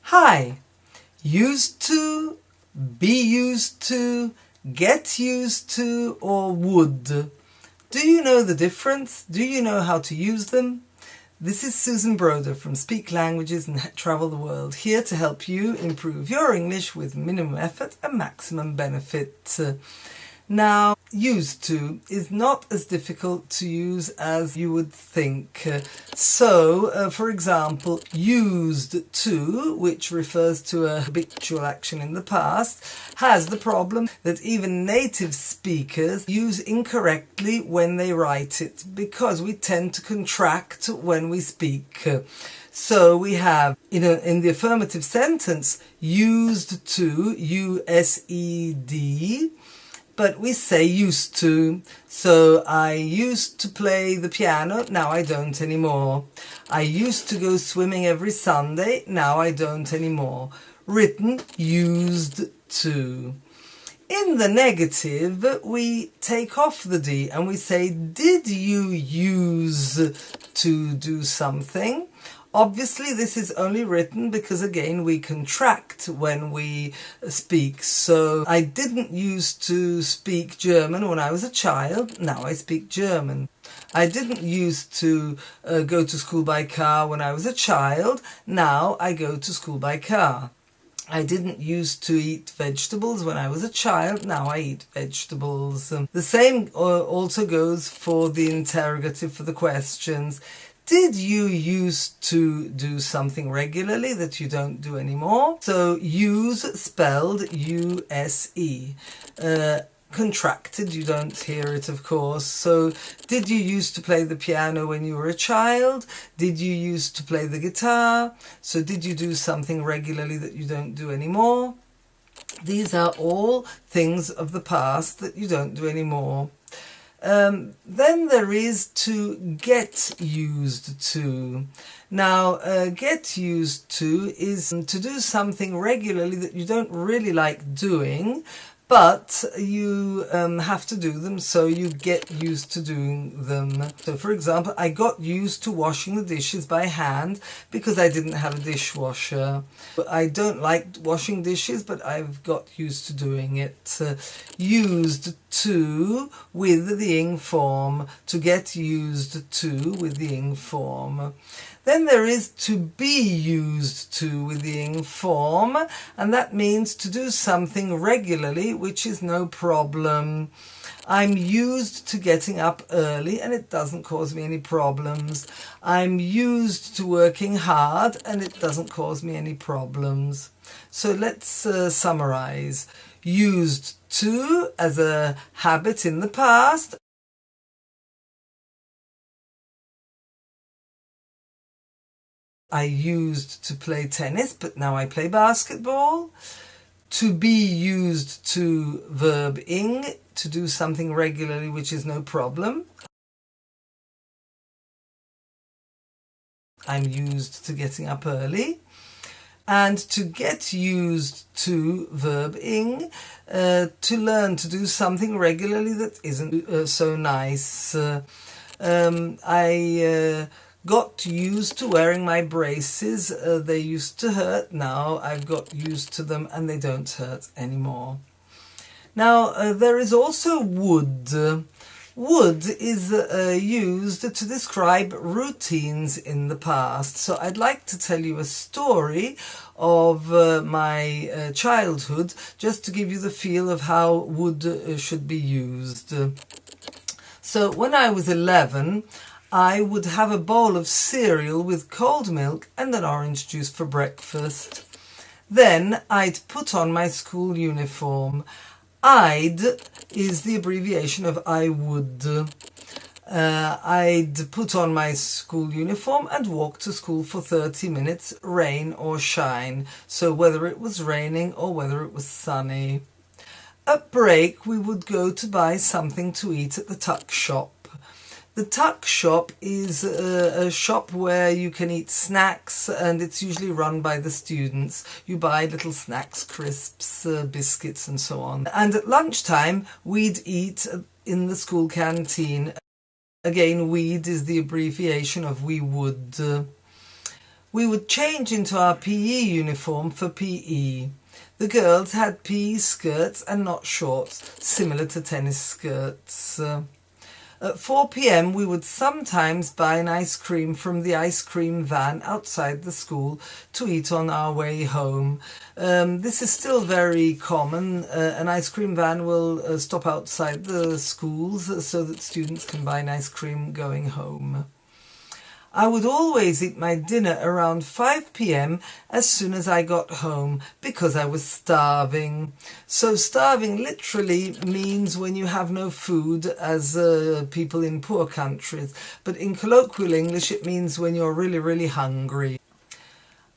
Hi, used to, be used to, get used to, or would. Do you know the difference? Do you know how to use them? This is Susan Broder from Speak Languages and Travel the World, here to help you improve your English with minimum effort and maximum benefit. Now, used to is not as difficult to use as you would think. For example, used to, which refers to a habitual action in the past, has the problem that even native speakers use incorrectly when they write it, because we tend to contract when we speak. So we have, in the affirmative sentence, used to, U-S-E-D, but we say used to. So I used to play the piano, now I don't anymore. I used to go swimming every Sunday, now I don't anymore. Written, used to. In the negative, we take off the D and we say, did you use to do something? Obviously, this is only written because, again, we contract when we speak. So I didn't used to speak German when I was a child. Now I speak German. I didn't used to go to school by car when I was a child. Now I go to school by car. I didn't used to eat vegetables when I was a child. Now I eat vegetables. The same also goes for the interrogative, for the questions. Did you used to do something regularly that you don't do anymore? So use spelled U-S-E. Contracted, you don't hear it, of course. So did you used to play the piano when you were a child? Did you used to play the guitar? So did you do something regularly that you don't do anymore? These are all things of the past that you don't do anymore. Then there is to get used to. Now, get used to is to do something regularly that you don't really like doing, but you have to do them, so you get used to doing them. So, for example, I got used to washing the dishes by hand because I didn't have a dishwasher. I don't like washing dishes, but I've got used to doing it. Used to with the ing form, to get used to with the ing form. Then there is to be used to with the ing form, and that means to do something regularly, which is no problem. I'm used to getting up early and it doesn't cause me any problems. I'm used to working hard and it doesn't cause me any problems. So let's summarize. Used to as a habit in the past. I used to play tennis, but now I play basketball. To be used to verb ing, to do something regularly, which is no problem. I'm used to getting up early. And to get used to verb ing, to learn to do something regularly that isn't so nice. I got used to wearing my braces. They used to hurt. Now I've got used to them and they don't hurt anymore. Now there is also would. Would is used to describe routines in the past. So I'd like to tell you a story of my childhood, just to give you the feel of how would should be used. So when I was 11, I would have a bowl of cereal with cold milk and an orange juice for breakfast. Then I'd put on my school uniform. I'd is the abbreviation of I would. I'd put on my school uniform and walk to school for 30 minutes, rain or shine. So whether it was raining or whether it was sunny. At break, we would go to buy something to eat at the tuck shop. The tuck shop is a shop where you can eat snacks, and it's usually run by the students. You buy little snacks, crisps, biscuits and so on. And at lunchtime we'd eat in the school canteen. Again, we'd is the abbreviation of we would. We would change into our PE uniform for PE. The girls had PE skirts and not shorts, similar to tennis skirts. At 4 p.m. we would sometimes buy an ice cream from the ice cream van outside the school to eat on our way home. This is still very common. An ice cream van will stop outside the schools so that students can buy an ice cream going home. I would always eat my dinner around 5 p.m. as soon as I got home because I was starving. So starving literally means when you have no food, as people in poor countries, but in colloquial English it means when you're really, really hungry.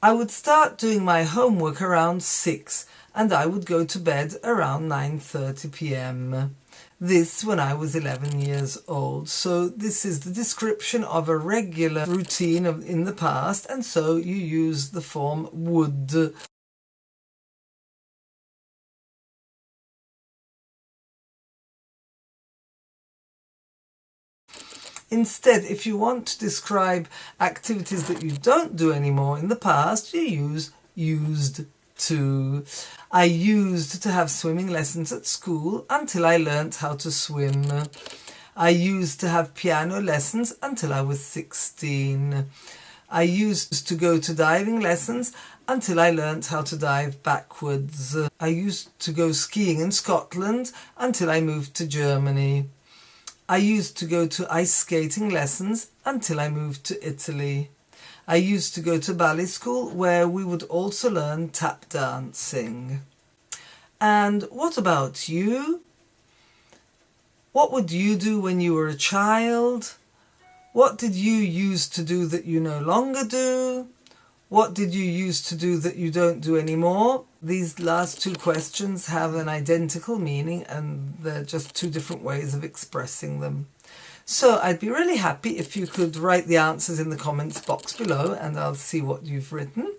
I would start doing my homework around 6 and I would go to bed around 9:30 p.m. This when I was 11 years old. So this is the description of a regular routine in the past, and so you use the form would. Instead, if you want to describe activities that you don't do anymore in the past, you use used to. I used to have swimming lessons at school until I learnt how to swim. I used to have piano lessons until I was 16. I used to go to diving lessons until I learnt how to dive backwards. I used to go skiing in Scotland until I moved to Germany. I used to go to ice skating lessons until I moved to Italy. I used to go to ballet school where we would also learn tap dancing. And what about you? What would you do when you were a child? What did you used to do that you no longer do? What did you used to do that you don't do anymore? These last two questions have an identical meaning and they're just two different ways of expressing them. So I'd be really happy if you could write the answers in the comments box below and I'll see what you've written.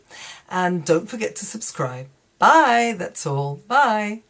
And don't forget to subscribe. Bye, that's all. Bye.